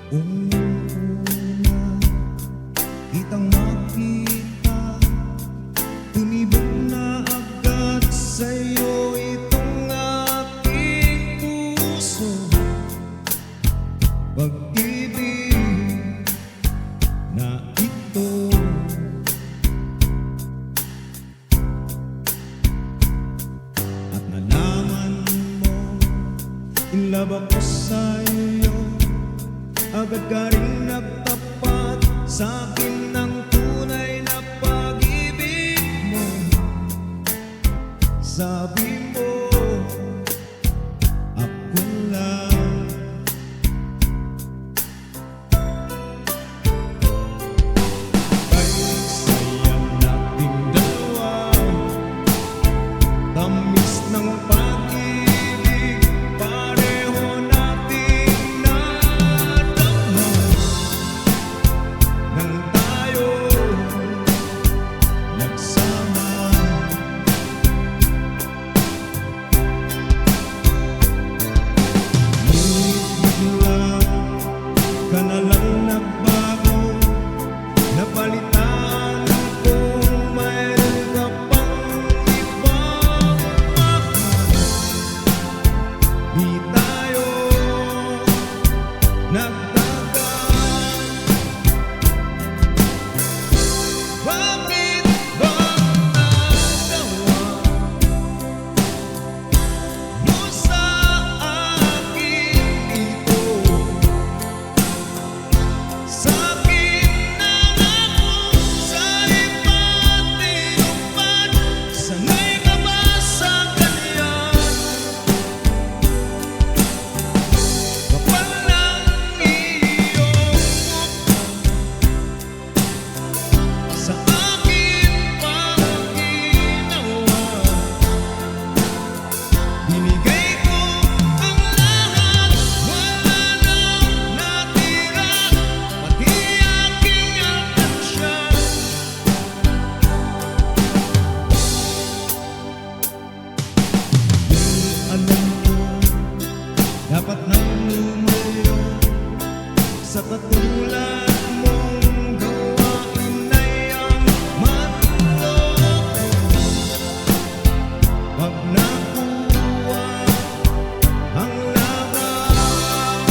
Una kitang makita, tumibok na agad sa'yo itong aking puso. Pag-ibig na ito, at nalaman mo, in love ako sa'yo. Agad ka rin nagtapat sa'kin ng tunay na pag-ibig mo. Sabi mo, ako lang. Kay saya nating dalawa, tamis ng pag-ibig, pareho nating nadama. Nang tayo nagsama, biglang ka na lang nagbago, napalitan kung mayroon ka pang ibang mahal. Di tayo nagtagal. Bakit ba nagawa mo sa akin ito? Sa'kin na ako sa iba't tinupad. Sanay ka ba sa ganyan? Kapal ng iyong mukha sa akin pang ginawa. Binigay ko ang lahat, wala nang natira, pati aking atensyon. Alam ko, dapat nang lumayo sa katulad mong gawain ay ang manloko. Pag nakuha ang lahat,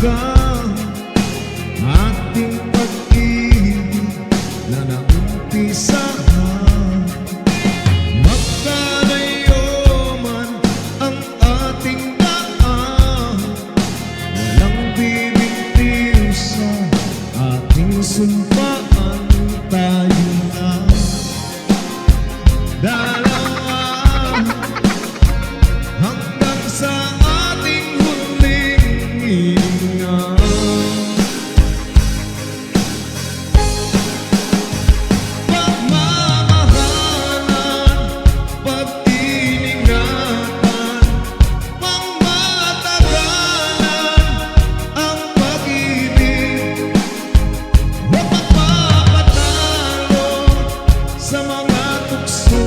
hanggang ating pag-ibig na naumpisahan. Magkalayo man ang ating daan, walang bibitiw sa ating sumpaan. Tayo na dalawa hanggang sa ating huling hininga. Pagmamahalan, pag-iningatan, pangmatagalan ang pag-ibig. Huwag magpapatalo sa mga tukso,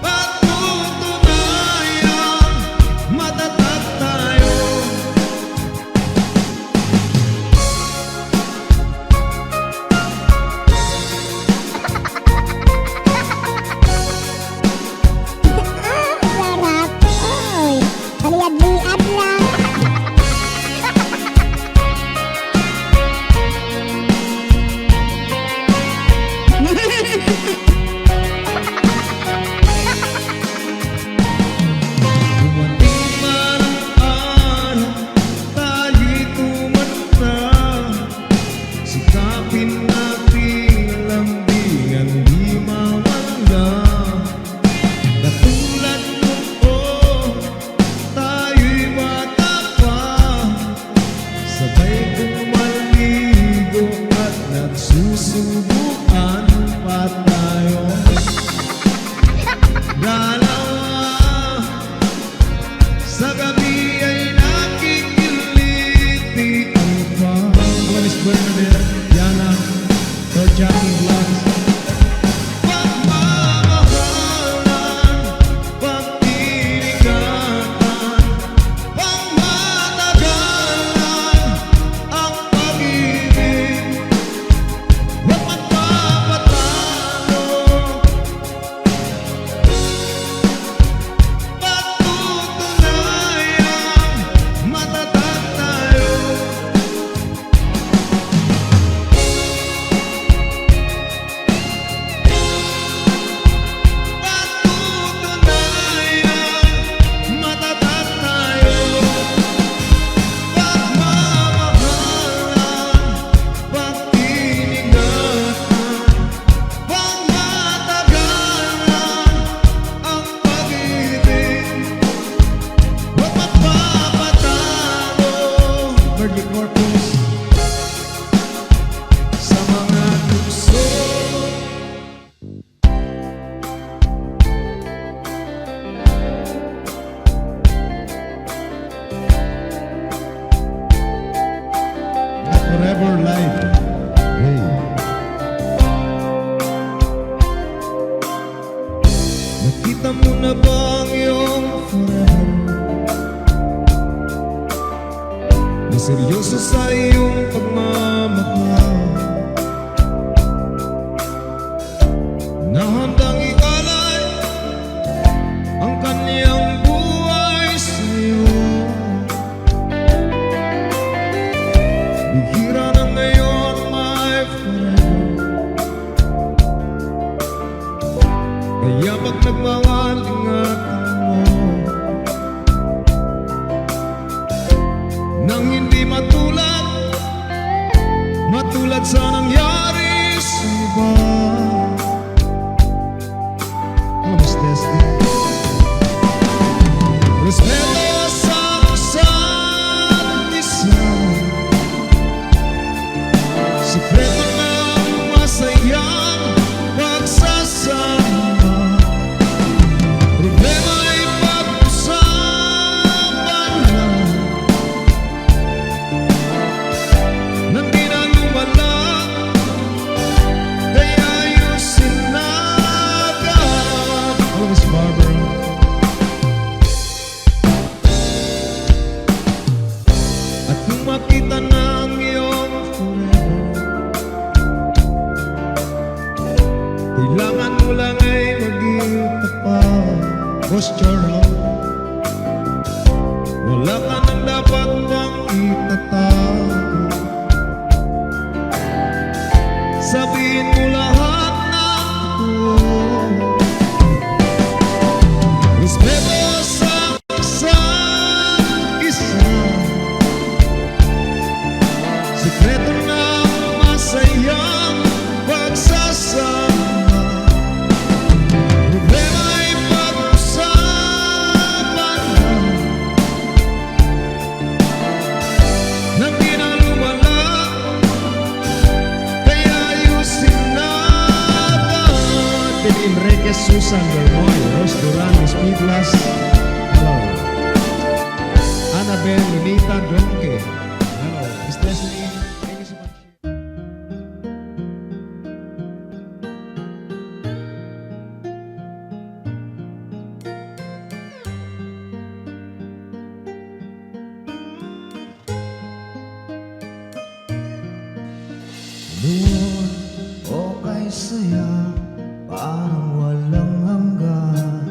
patutunayang matatag tayo. Sarap, oy. Paliad-liad lang. Dumating man ang araw, tayo'y tumanda. Sikapin natin lambingan di mawala. Katulad noon, tayo'y bata pa, sabay kumaligo at nagsusubuan pa tayo. Dalawa sa gabi ay nakikiliti ang Buenos Bernadette, Yana, or Jackie Vlogs. Pagmamahalan, pag-iningatan, pangmatagalan ang pag-ibig. Huwag magpapatalo, patutunayang matatag tayo. Patutunayang matatag tayo. Pagmamahalan, pag-iningatan, pangmatagalan ang pag-ibig. Huwag magpapatalo, Virgin Corpus, sa mga tukso. Forever life. Hey. Nakita mo na ba ang iyong forever? Na seryoso sa iyong pagmamahal, na handang ialay ang kanyang buhay sa iyo. Bihira na ngayon, my forever. Kaya pag nagmahal, ingatan mo nang hindi matulad sa nangyari sa iba. Vamos, Destiny. Respeto sa isa't isa, sikreto ng masayang pagsasama. Problema ay pag-usapan lang, nang di na lumala. Kaya ayusin na agad. Oh, Miss Barbara. At kung makita na ang iyong forever, kailangan mo lang ay maging tapat. Boss Charles, wala ka nang dapat bang Susan Bermoy, Rose Duran, Miss Piblas. Hello. Annabel Lilita Donke. Hello. Miss Leslie, thank you so much. Noon, okay saya, parang walang hanggan.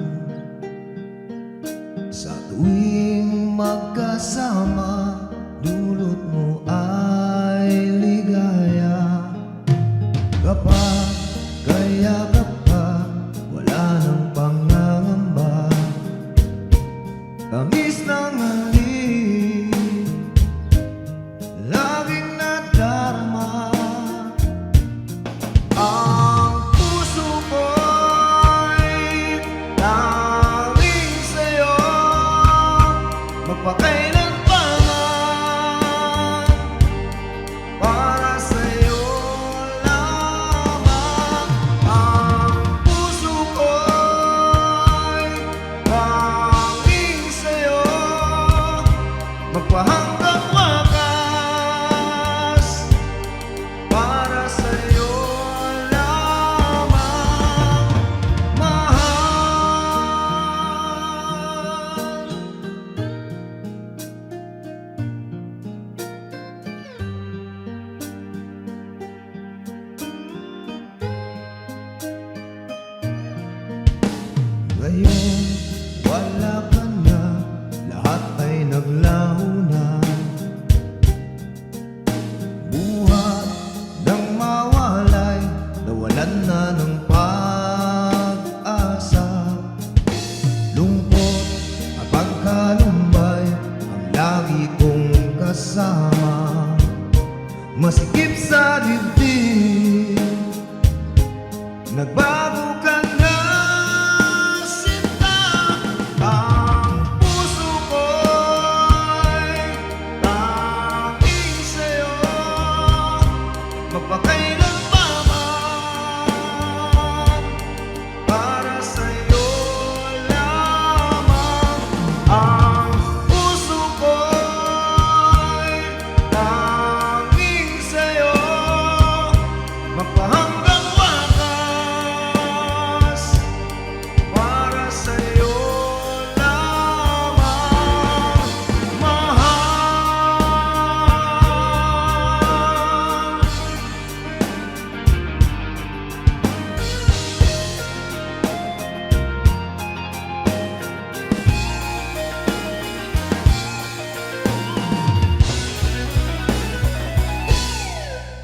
Sa tuwing magkasama, dulot mo ay ligaya. Kapag kayakap ka, wala nang pangangamba. Tamis ng halik, laging nadarama. Ang puso ko'y tanging sa'yo, magpakailanman. Para sa'yo lamang. Ang puso ko'y tanging sa'yo, magpahanggang wakas. Para sa'yo lamang, mahal. Ngayon, wala ka na, lahat ay naglaho na. Buhat ng mawalay, nawalan na ng pag-asa. Lungkot at pagkalumbay, ang lagi kong kasama. Masikip sa dibdib, nagbago ka na, sinta. Ang puso ko'y tanging sa'yo, magpakailanman. Para sa'yo lamang. Ang puso ko'y tanging sa'yo, magpahanggang wakas. Para sa'yo lamang, mahal.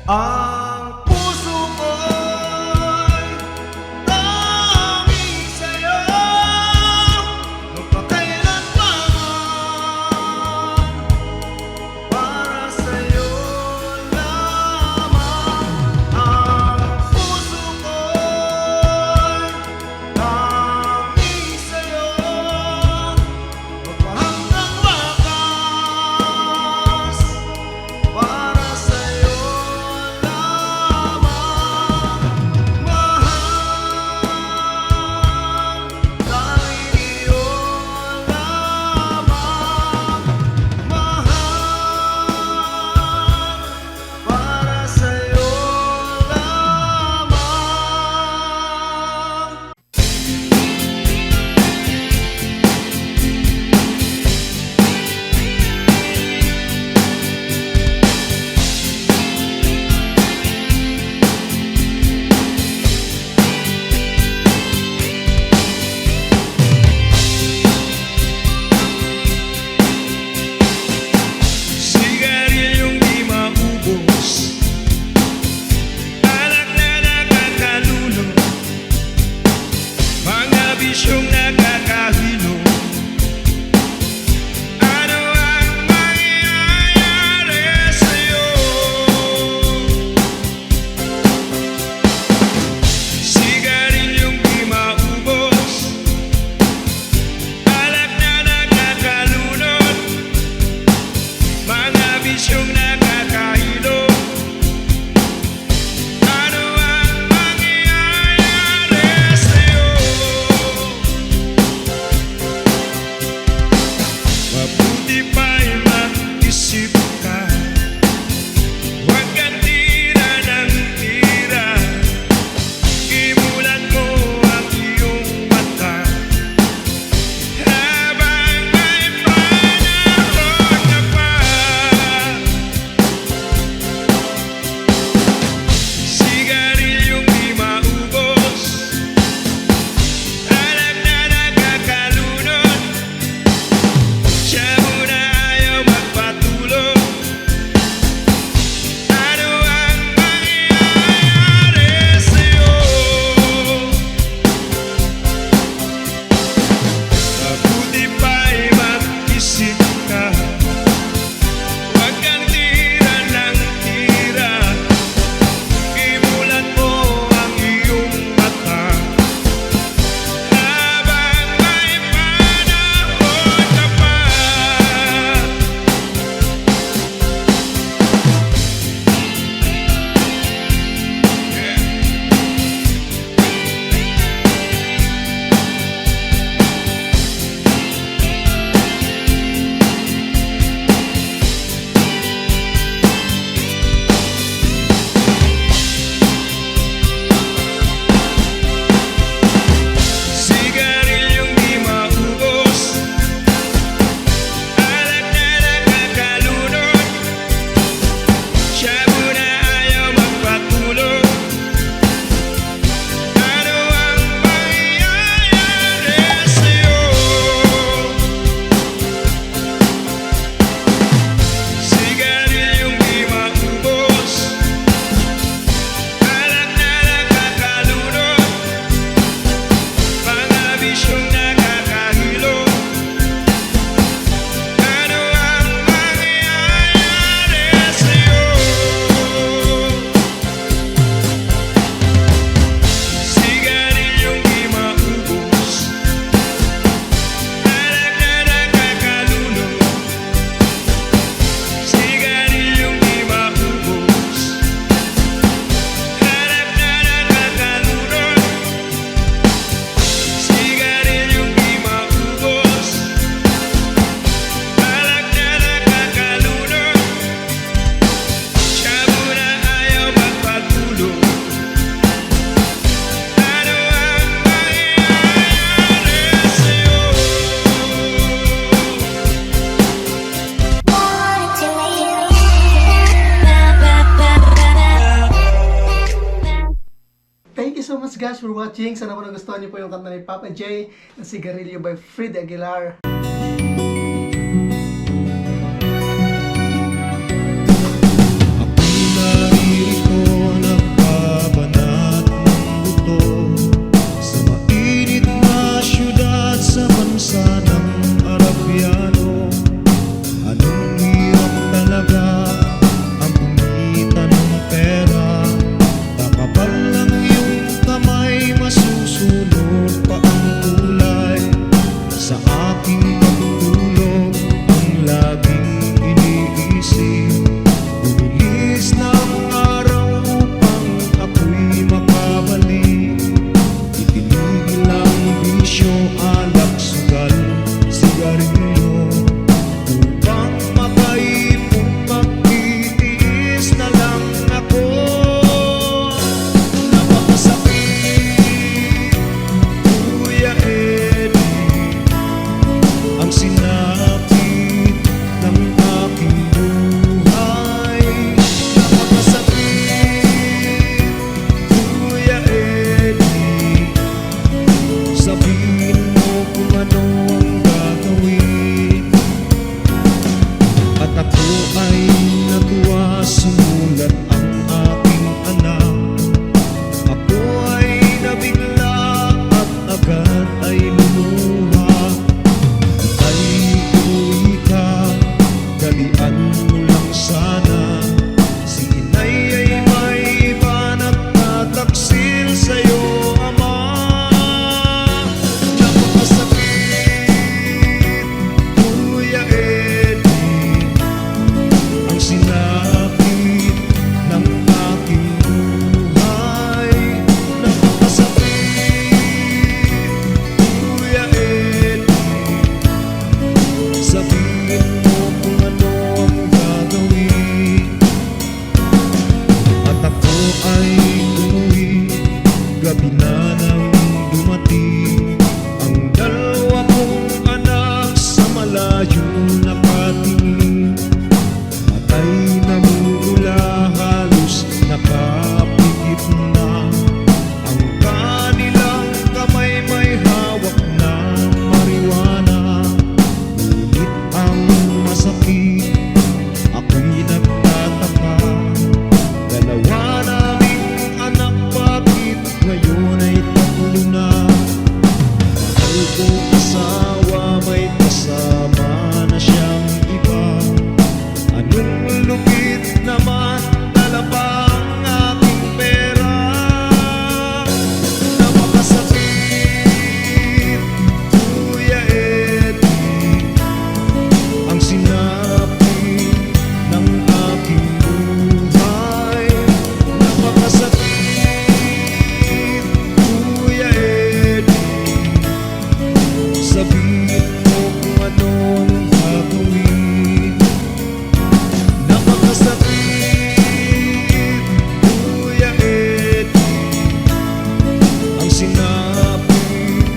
Ang puso ko'y tanging sa'yo, magpakailanman. Para sa'yo lamang. Ang puso ko'y tanging sa'yo, magpahanggang wakas. Para sa'yo lamang, guys for watching. Sana po nagustuhan niyo po yung kanta ni Papa J na Sigarilyo by Fred Aguilar. Ako'y naririto, nagbabanat ng buto sa mainit na syudad sa bansa ng Arabiano. Anong hirap talaga ang kumita ng pera. Kakapal lang yung kamay, masusunod pa ang kulay. Sa aking pagtulog ang laging iniisip. Bumilis ng araw upang ako'y makabalik. Itinigil ang bisyo, alak, sugal, sigarilyo. Upang makaipon, magtitiis na lang ako. Napakasakit, Kuya Eddie, ang sinapit ng aking buhay. Napakasakit, Kuya Eddie, sabihin mo kung ano ang gagawin. At ako ay natuwa, sumulat ang aking anak. Ako ay nabigla at agad ay lumuha. Ay uwi ka, dalian mo lang sana. Si inay ay may iba, nagtataksil sa'yo, ama. Napakasakit, Kuya Eddie, ang sinapit ng aking buhay. Napakasakit, Kuya Eddie, sabihin mo kung ano ang gagawin. At ako ay umuwi, gabi na nang dumating. Ang dalawa kong anak sa malayo nakatingin. Matay na mula, halos nakapikit na. Ang kanilang kamay may hawak na marijuana. Ngunit ang masakit, ako'y nagtataka. Dalawa naming anak, bakit ngayon ay tatlo na? Mahal kong asawa, may kasama na siyang iba. Anong lupit naman, dala pa ang aking pera. Napakasakit, Kuya Eddie, ang sinapit ng aking buhay. Napakasakit, Kuya Eddie, sabihin mo kung ano ang gagawin. Napakasakit, Kuya Eddie, ang sinapit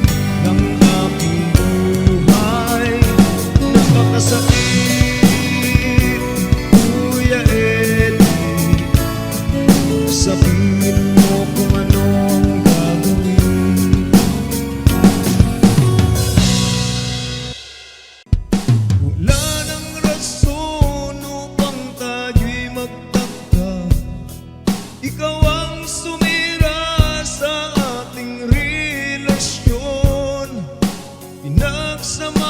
ng aking buhay. Napakasakit, Kuya Eddie, sabihin mo kung ano ang gagawin. Wala nang rason upang tayo'y magtaka. Ikaw ang sumira sa ating relasyon. Pinagsama